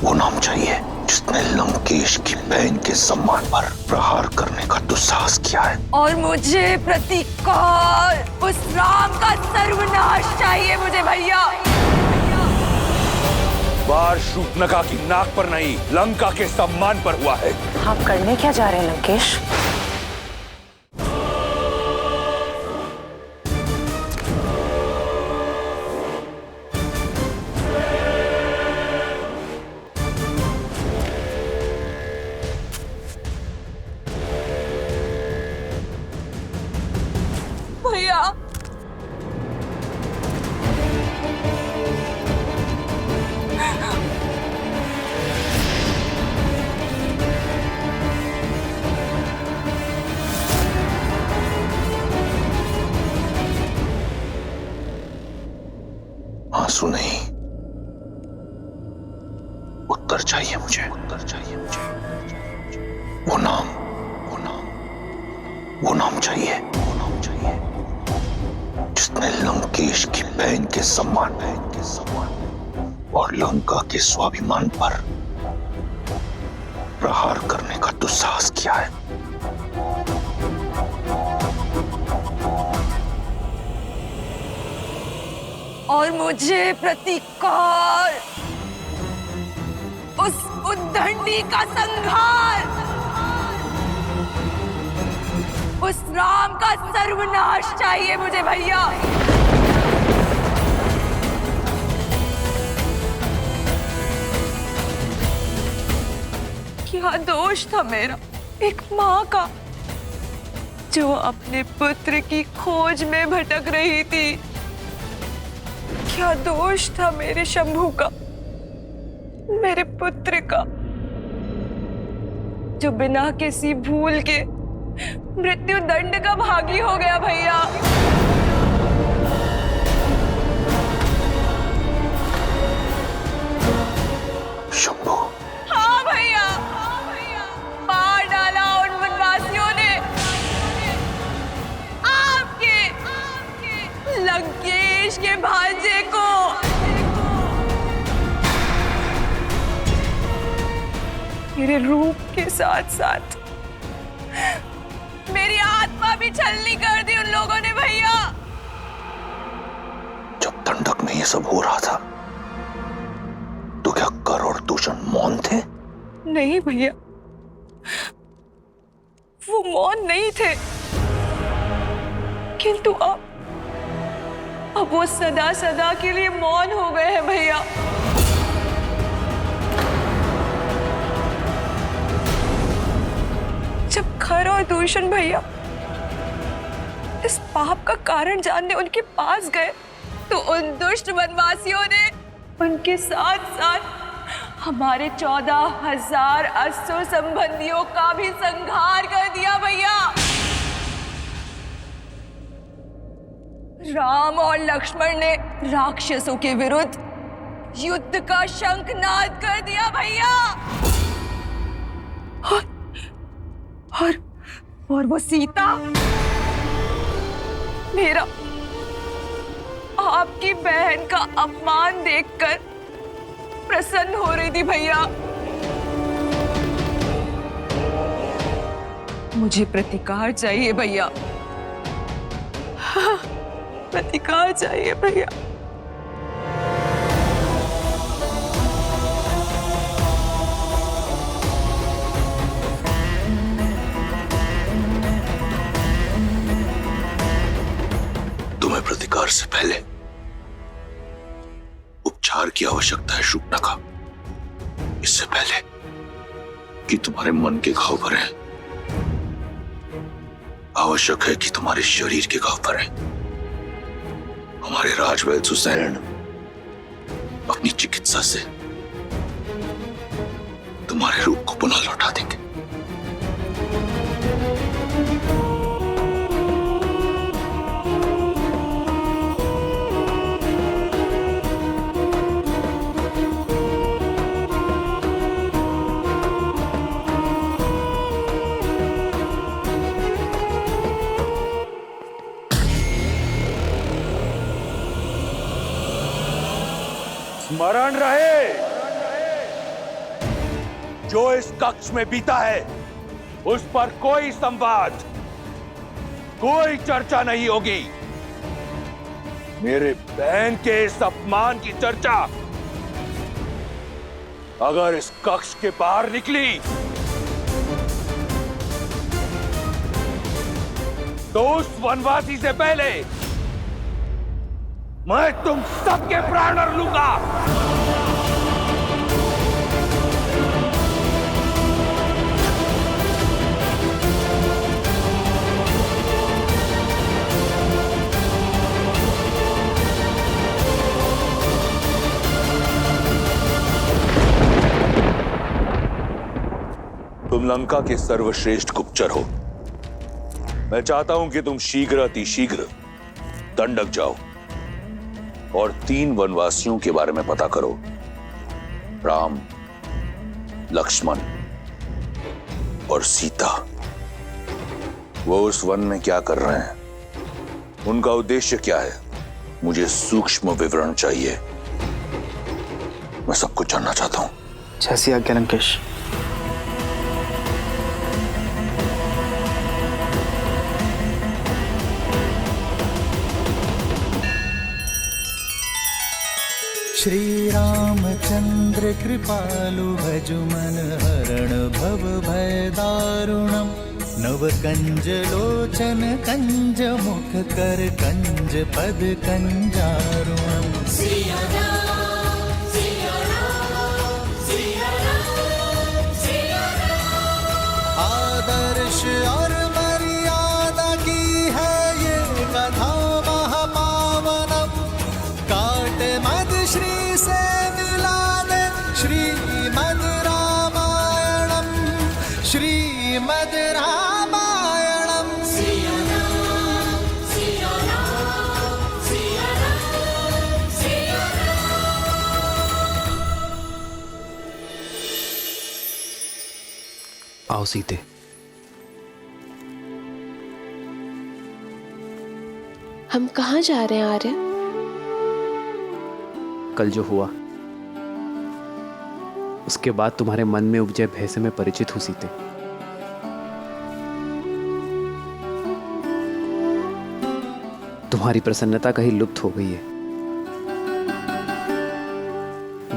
वो नाम चाहिए जिसने लंकेश की बहन के सम्मान पर प्रहार करने का दुस्साहस किया है। और मुझे प्रतिकार उस राम का सर्वनाश चाहिए मुझे भैया। वार शूर्पणखा की नाक पर नहीं, लंका के सम्मान पर हुआ है। आप करने क्या जा रहे हैं लंकेश? भैया आंसू नहीं, उत्तर चाहिए मुझे, उत्तर चाहिए मुझे। वो नाम चाहिए, वो नाम चाहिए जिसने लंकेश की बहन के सम्मान और लंका के स्वाभिमान पर प्रहार करने का दुस्साहस किया है। और मुझे प्रतिकार उस उद्दंडी का संहार, उस राम का सर्वनाश चाहिए मुझे भैया। क्या दोष था मेरा एक माँ का जो अपने पुत्र की खोज में भटक रही थी? क्या दोष था मेरे शंभू का, मेरे पुत्र का, जो बिना किसी भूल के मृत्यु दंड का भागी हो गया भैया। शंभू। हाँ भैया, मार डाला उन वनवासियों ने आपके लंकेश के भांजे को। मेरे रूप के साथ साथ मेरी आत्मा भी छलनी कर दी उन लोगों ने भैया। जब दंडक में ये सब हो रहा था तो क्या कर और दूषण मौन थे? नहीं भैया, वो मौन नहीं थे, किंतु अब वो सदा सदा के लिए मौन हो गए हैं भैया। जब खर और दूषण भैया इस पाप का कारण जानने उनके पास गए तो उन दुष्ट वनवासियों ने उनके साथ साथ हमारे 14,000 असुर संबंधियों का भी संहार कर दिया भैया। राम और लक्ष्मण ने राक्षसों के विरुद्ध युद्ध का शंखनाद कर दिया भैया। और वो सीता मेरा आपकी बहन का अपमान देखकर प्रसन्न हो रही थी भैया। मुझे प्रतिकार चाहिए भैया, प्रतिकार चाहिए भैया। तुम्हें प्रतिकार से पहले उपचार की आवश्यकता है शूर्पणखा। इससे पहले कि तुम्हारे मन के घाव भरे, आवश्यक है कि तुम्हारे शरीर के घाव भरे। हमारे राजवैद्य सुसैन अपनी चिकित्सा से तुम्हारे रूप को पुनः लौटा देंगे। स्मरण रहे जो इस कक्ष में बीता है उस पर कोई संवाद, कोई चर्चा नहीं होगी। मेरे बहन के इस अपमान की चर्चा अगर इस कक्ष के बाहर निकली तो उस वनवासी से पहले मैं तुम सबके प्राण हर लूंगा। तुम लंका के सर्वश्रेष्ठ गुप्तचर हो। मैं चाहता हूं कि तुम शीघ्र अतिशीघ्र दंडक जाओ और 3 वनवासियों के बारे में पता करो, राम, लक्ष्मण और सीता। वो उस वन में क्या कर रहे हैं, उनका उद्देश्य क्या है, मुझे सूक्ष्म विवरण चाहिए। मैं सब कुछ जानना चाहता हूं। जैसी आज्ञा लंकेश। श्री रामचंद्र कृपालु भजु मन हरण भव भय दारुणम। नव कंज लोचन कंज मुख कर कंज पद कंजारुणम। आदर्श और मर्यादा की है ये कथा महापावनम। काट मद श्री से मिला दे श्रीमद् रामायणम। श्रीमद् रामायणम। आओ सीते। हम कहाँ जा रहे हैं आर्य? कल जो हुआ उसके बाद तुम्हारे मन में उपजे भय से मैं परिचित हूं सीते। तुम्हारी प्रसन्नता कहीं लुप्त हो गई है,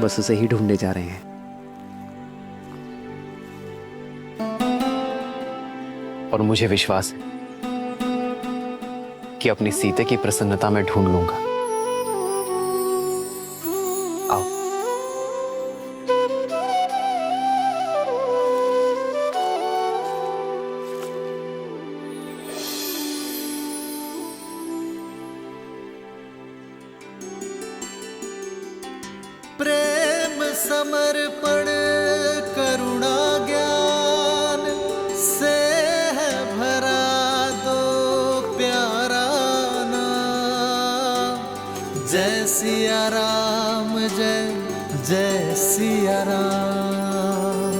बस उसे ही ढूंढने जा रहे हैं। और मुझे विश्वास है कि अपनी सीते की प्रसन्नता में ढूंढ लूंगा। आओ। प्रेम समर्पण करुणा ज्ञान से है भरा दो प्यारा नाम। जय सिया राम, जय जय सिया राम।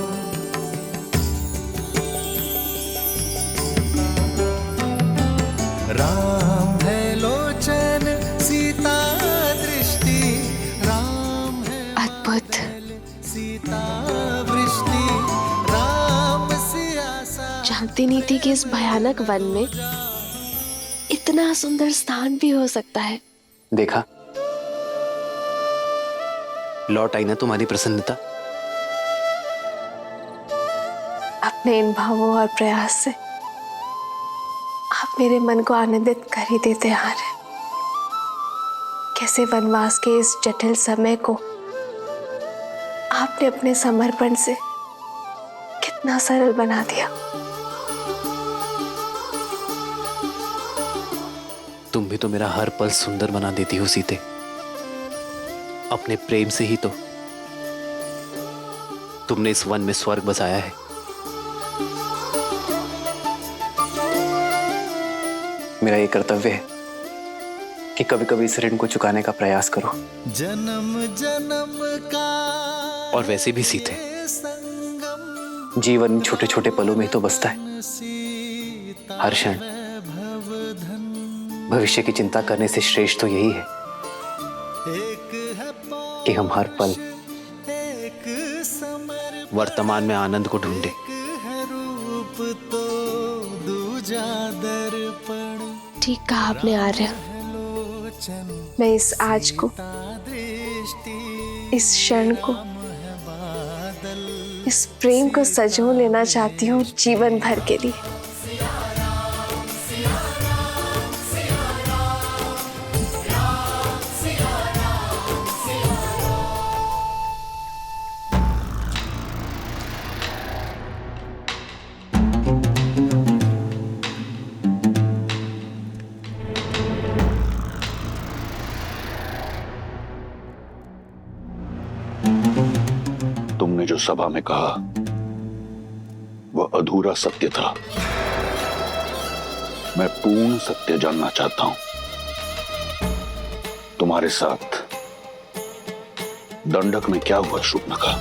राम है लोचन सीता दृष्टि। राम है अद्भुत। सीता वृष्टि। राम सियासा। जानती नहीं थी कि इस भयानक वन में इतना सुंदर स्थान भी हो सकता है। देखा, लौट आई ना तुम्हारी प्रसन्नता। अपने इन भावों और प्रयास से आप मेरे मन को आनंदित कर ही देते आ रहे। कैसे वनवास के इस जटिल समय को आपने अपने समर्पण से कितना सरल बना दिया। तुम भी तो मेरा हर पल सुंदर बना देती हो सीते। अपने प्रेम से ही तो तुमने इस वन में स्वर्ग बसाया है। मेरा ये कर्तव्य है कि कभी कभी इस ऋण को चुकाने का प्रयास करो। जन्म जन्म का और वैसे भी सीते, संगम। जीवन छोटे छोटे पलों में तो बसता है। सीता हर क्षण भवधन। भविष्य की चिंता करने से श्रेष्ठ तो यही है एक है कि हम हर पल एक समय वर्तमान में आनंद को ढूंढे। है रूप तो दूजा दर्पण ठीक कहा आपने आर्य। लोचन मैं इस आज को, दृष्टि इस क्षण को, बादल इस प्रेम को सजो लेना चाहती हूँ जीवन भर के लिए। तुमने जो सभा में कहा वह अधूरा सत्य था। मैं पूर्ण सत्य जानना चाहता हूं। तुम्हारे साथ दंडक में क्या हुआ शूर्पणखा?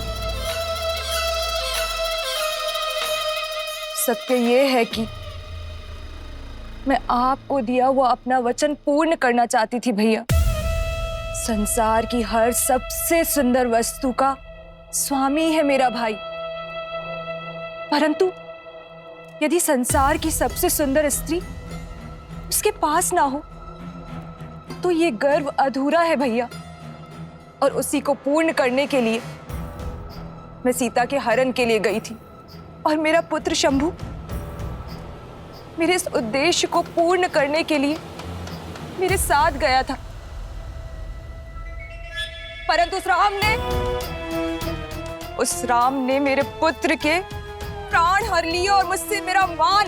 सत्य ये है कि मैं आपको दिया हुआ अपना वचन पूर्ण करना चाहती थी भैया। संसार की हर सबसे सुंदर वस्तु का स्वामी है मेरा भाई, परंतु यदि संसार की सबसे सुंदर स्त्री उसके पास ना हो तो ये गर्व अधूरा है भैया। और उसी को पूर्ण करने के लिए मैं सीता के हरण के लिए गई थी और मेरा पुत्र शंभु मेरे इस उद्देश्य को पूर्ण करने के लिए मेरे साथ गया था, परंतु उस राम ने मेरे पुत्र के प्राण हर लिए और मुझसे मेरा मान।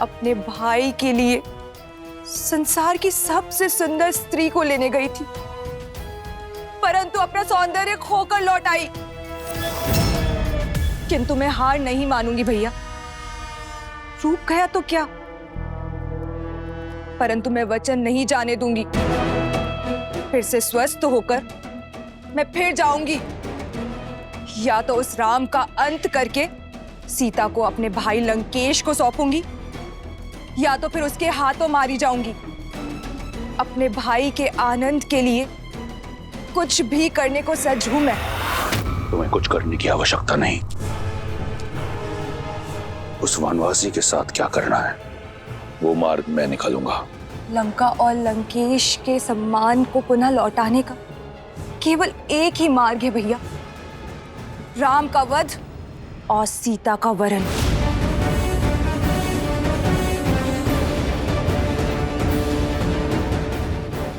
अपने भाई के लिए संसार की सबसे सुंदर स्त्री को लेने गई थी, परंतु अपना सौंदर्य खोकर लौट आई। किंतु मैं हार नहीं मानूंगी भैया। रूप गया तो क्या, परंतु मैं वचन नहीं जाने दूंगी। फिर से स्वस्थ होकर मैं फिर जाऊंगी, या तो उस राम का अंत करके सीता को अपने भाई लंकेश को सौंपूंगी, या तो फिर उसके हाथों मारी जाऊंगी। अपने भाई के आनंद के लिए कुछ भी करने को सज हूं मैं। तुम्हें कुछ करने की आवश्यकता नहीं। उस वनवासी के साथ क्या करना है वो मार्ग मैं निकालूंगा। लंका और लंकेश के सम्मान को पुनः लौटाने का केवल एक ही मार्ग है भैया, राम का वध और सीता का वरण।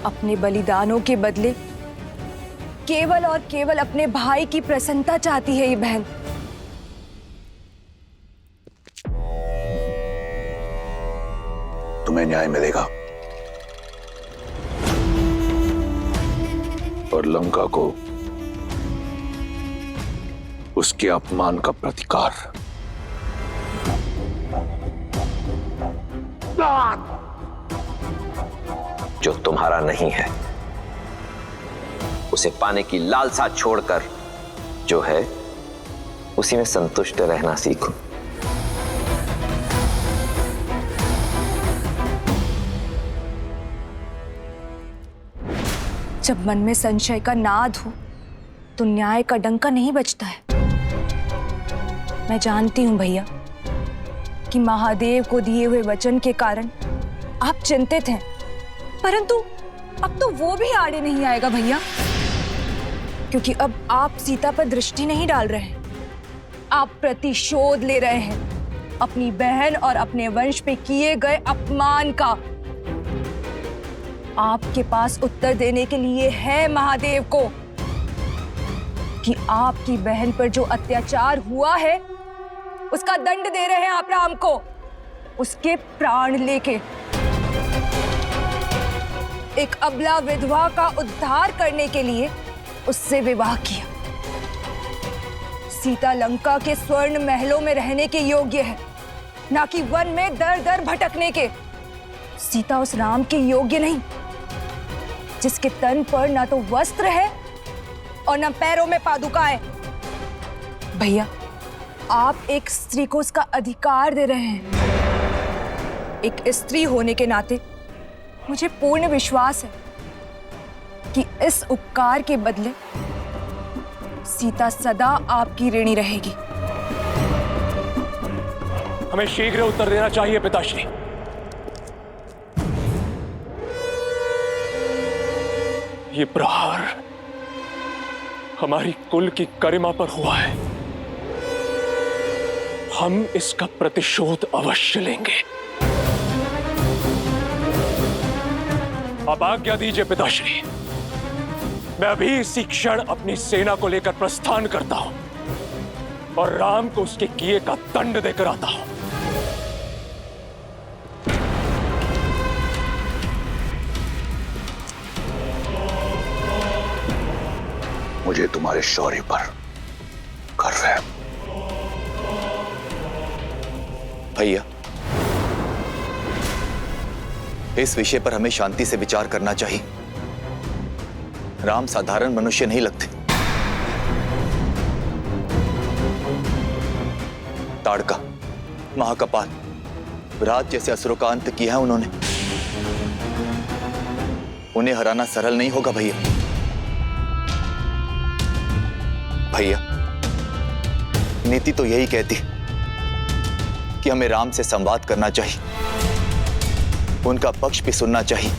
अपने बलिदानों के बदले केवल और केवल अपने भाई की प्रसन्नता चाहती है ये बहन। तुम्हें न्याय मिलेगा और लंका को उसके अपमान का प्रतिकार। जो तुम्हारा नहीं है उसे पाने की लालसा छोड़कर जो है उसी में संतुष्ट रहना सीखो। जब मन में संशय का नाद हो तो न्याय का डंका नहीं बजता है। मैं जानती हूं भैया कि महादेव को दिए हुए वचन के कारण आप चिंतित हैं, परंतु अब तो वो भी आड़े नहीं आएगा भैया, क्योंकि अब आप सीता पर दृष्टि नहीं डाल रहे हैं, आप प्रतिशोध ले रहे हैं अपनी बहन और अपने वंश पे किए गए अपमान का। आपके पास उत्तर देने के लिए है महादेव को कि आपकी बहन पर जो अत्याचार हुआ है उसका दंड दे रहे हैं आप राम को, उसके प्राण लेके। एक अबला विधवा का उद्धार करने के लिए उससे विवाह किया। सीता लंका के स्वर्ण महलों में रहने के योग्य है, ना कि वन में दर दर भटकने के। सीता उस राम के योग्य नहीं जिसके तन पर ना तो वस्त्र है और ना पैरों में पादुकाएं। भैया, आप एक स्त्री को उसका अधिकार दे रहे हैं। एक स्त्री होने के नाते मुझे पूर्ण विश्वास है कि इस उपकार के बदले सीता सदा आपकी ऋणी रहेगी। हमें शीघ्र उत्तर देना चाहिए पिताश्री। ये प्रहार हमारी कुल की गरिमा पर हुआ है। हम इसका प्रतिशोध अवश्य लेंगे। अब आज्ञा दीजिए पिताश्री, मैं अभी इसी क्षण अपनी सेना को लेकर प्रस्थान करता हूं और राम को उसके किए का दंड देकर आता हूं। मुझे तुम्हारे शौर्य पर गर्व है। भैया, इस विषय पर हमें शांति से विचार करना चाहिए। राम साधारण मनुष्य नहीं लगते। ताड़का, महाकपाल, राज जैसे असुरों का अंत किया है उन्होंने। उन्हें हराना सरल नहीं होगा भैया। भैया, नीति तो यही कहती है कि हमें राम से संवाद करना चाहिए, उनका पक्ष भी सुनना चाहिए।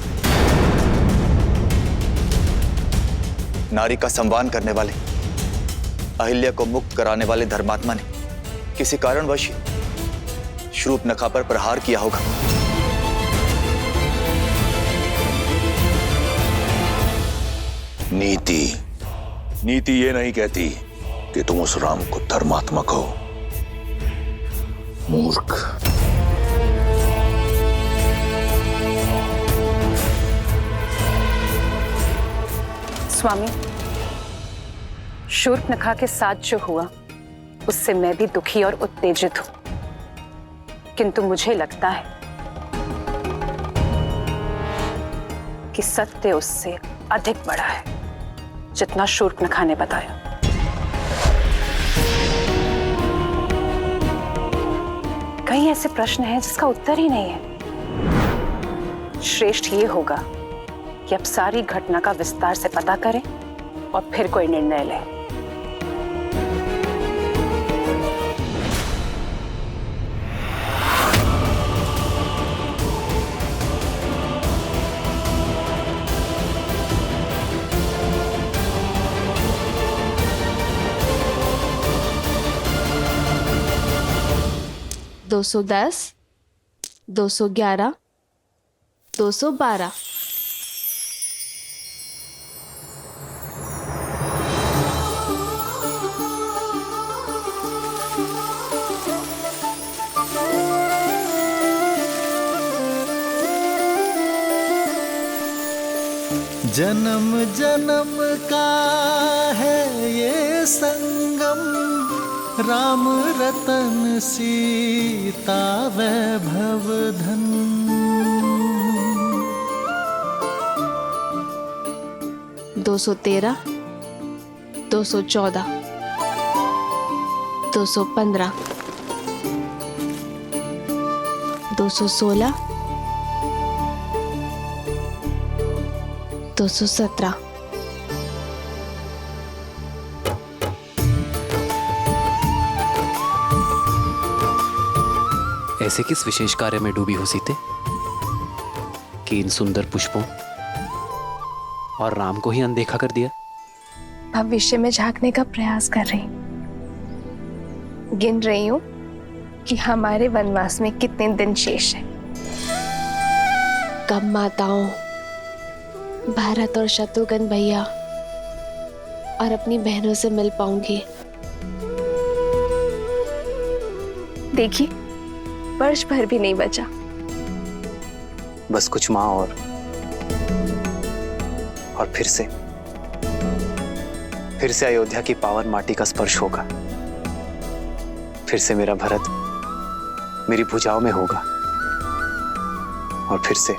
नारी का सम्मान करने वाले, अहिल्या को मुक्त कराने वाले धर्मात्मा ने किसी कारणवश शूर्पणखा पर प्रहार किया होगा। नीति ये नहीं कहती कि तुम उस राम को धर्मात्मा कहो। मूर्ख। स्वामी, शूर्पणखा के साथ जो हुआ उससे मैं भी दुखी और उत्तेजित हूं, किंतु मुझे लगता है कि सत्य उससे अधिक बड़ा है जितना शूर्पणखा ने बताया। कई ऐसे प्रश्न हैं जिसका उत्तर ही नहीं है। श्रेष्ठ ये होगा कि अब सारी घटना का विस्तार से पता करें और फिर कोई निर्णय लें। दो 210, 211, 212। जन्म जन्म का है ये संगम, राम रतन सीता वैभव धन। 213, 214, 215, 216, 217। ऐसे किस विशेष कार्य में डूबी हो सीते कि इन सुंदर पुष्पों और राम को ही अनदेखा कर दिया? भविष्य में झांकने का प्रयास कर रही, गिन रही हूं कि हमारे वनवास में कितने दिन शेष हैं। कब माताओं भारत और शत्रुघ्न भैया और अपनी बहनों से मिल पाऊंगी। देखिए, वर्ष भर भी नहीं बचा। बस कुछ माह और फिर से अयोध्या की पावन माटी का स्पर्श होगा। फिर से मेरा भरत मेरी भुजाओं में होगा और फिर से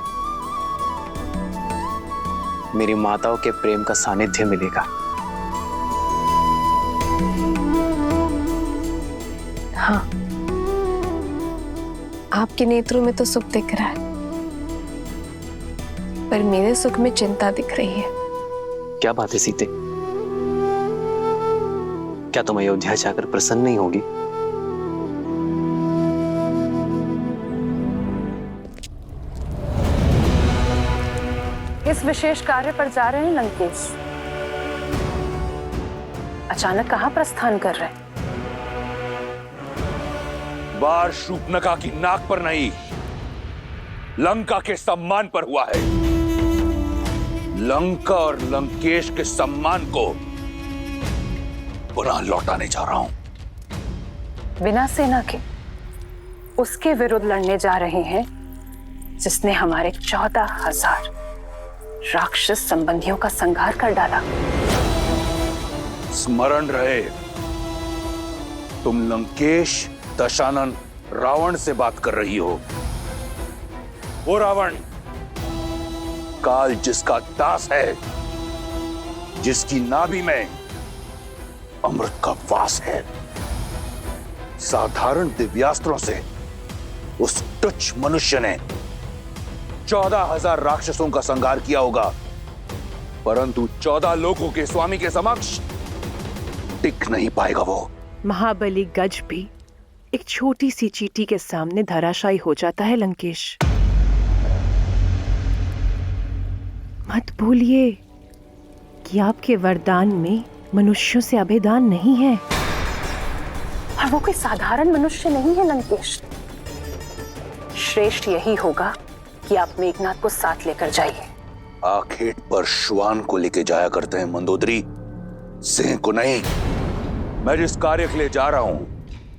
मेरी माताओं के प्रेम का सानिध्य मिलेगा। हाँ, आपके नेत्रों में तो सुख दिख रहा है, पर मेरे सुख में चिंता दिख रही है। क्या बात है सीते? क्या तुम अयोध्या जाकर प्रसन्न नहीं होगी? इस विशेष कार्य पर जा रहे हैं लंकेश? अचानक कहां प्रस्थान कर रहे हैं? वार शूर्पणखा की नाक पर नहीं, लंका के सम्मान पर हुआ है। लंका और लंकेश के सम्मान को पुनः लौटाने जा रहा हूं। बिना सेना के उसके विरुद्ध लड़ने जा रहे हैं जिसने हमारे 14,000 राक्षस संबंधियों का संहार कर डाला। स्मरण रहे, तुम लंकेश, दशानन, रावण से बात कर रही हो। वो रावण काल जिसका दास है, जिसकी नाभि में अमृत का वास है। साधारण दिव्यास्त्रों से उस तुच्छ मनुष्य ने 14,000 राक्षसों का संहार किया होगा, परंतु 14 लोकों के स्वामी के समक्ष टिक नहीं पाएगा वो। महाबली गज भी एक छोटी सी चींटी के सामने धराशायी हो जाता है लंकेश। मत भूलिए कि आपके वरदान में मनुष्यों से अभेदान नहीं है। और वो कोई साधारण मनुष्य नहीं है लंकेश। श्रेष्ठ यही होगा कि आप मेघनाथ को साथ लेकर जाइए। आखेट पर श्वान को लेके जाया करते हैं मंदोदरी, सिंह को नहीं। मैं जिस कार्य के लिए जा रहा हूं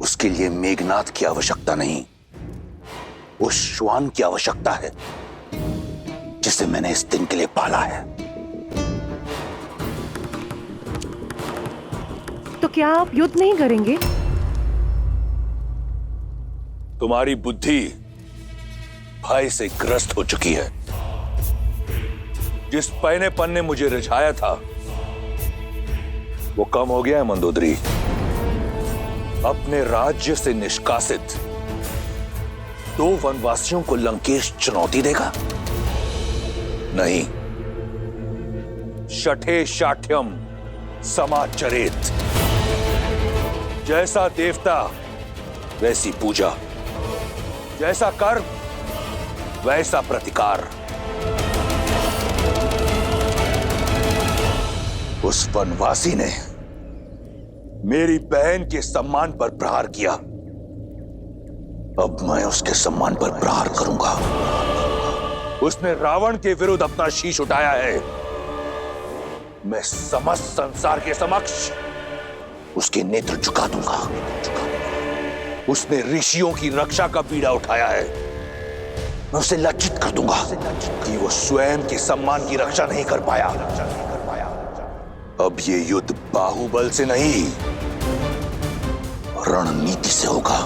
उसके लिए मेघनाथ की आवश्यकता नहीं, उस श्वान की आवश्यकता है जिसे मैंने इस दिन के लिए पाला है। तो क्या आप युद्ध नहीं करेंगे? तुम्हारी बुद्धि भय से ग्रस्त हो चुकी है। जिस पहनेपन ने मुझे रिझाया था वो कम हो गया है मंदोदरी। अपने राज्य से निष्कासित 2 वनवासियों को लंकेश चुनौती देगा? नहीं। शठे शाठ्यम समाचरेत। जैसा देवता वैसी पूजा, जैसा कर्म वैसा प्रतिकार। उस वनवासी ने मेरी बहन के सम्मान पर प्रहार किया, अब मैं उसके सम्मान पर प्रहार करूंगा। उसने रावण के विरुद्ध अपना शीश उठाया है, मैं समस्त संसार के समक्ष उसके नेत्र झुका दूंगा। उसने ऋषियों की रक्षा का बीड़ा उठाया है, मैं उसे लज्जित कर दूंगा कि वो स्वयं के सम्मान की रक्षा नहीं कर पाया। अब ये युद्ध बाहुबल से नहीं, रणनीति से होगा।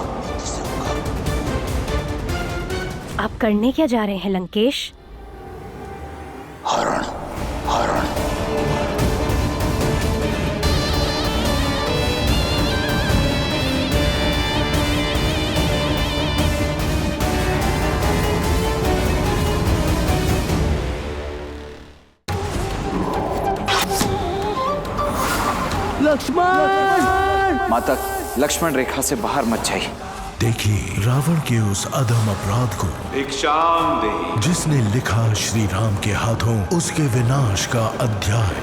आप करने क्या जा रहे हैं लंकेश? हरण, हरण। लक्ष्मण! माता, लक्ष्मण रेखा से बाहर मत जाइए। देखिए रावण के उस अधम अपराध को, जिसने लिखा श्री राम के हाथों उसके विनाश का अध्याय।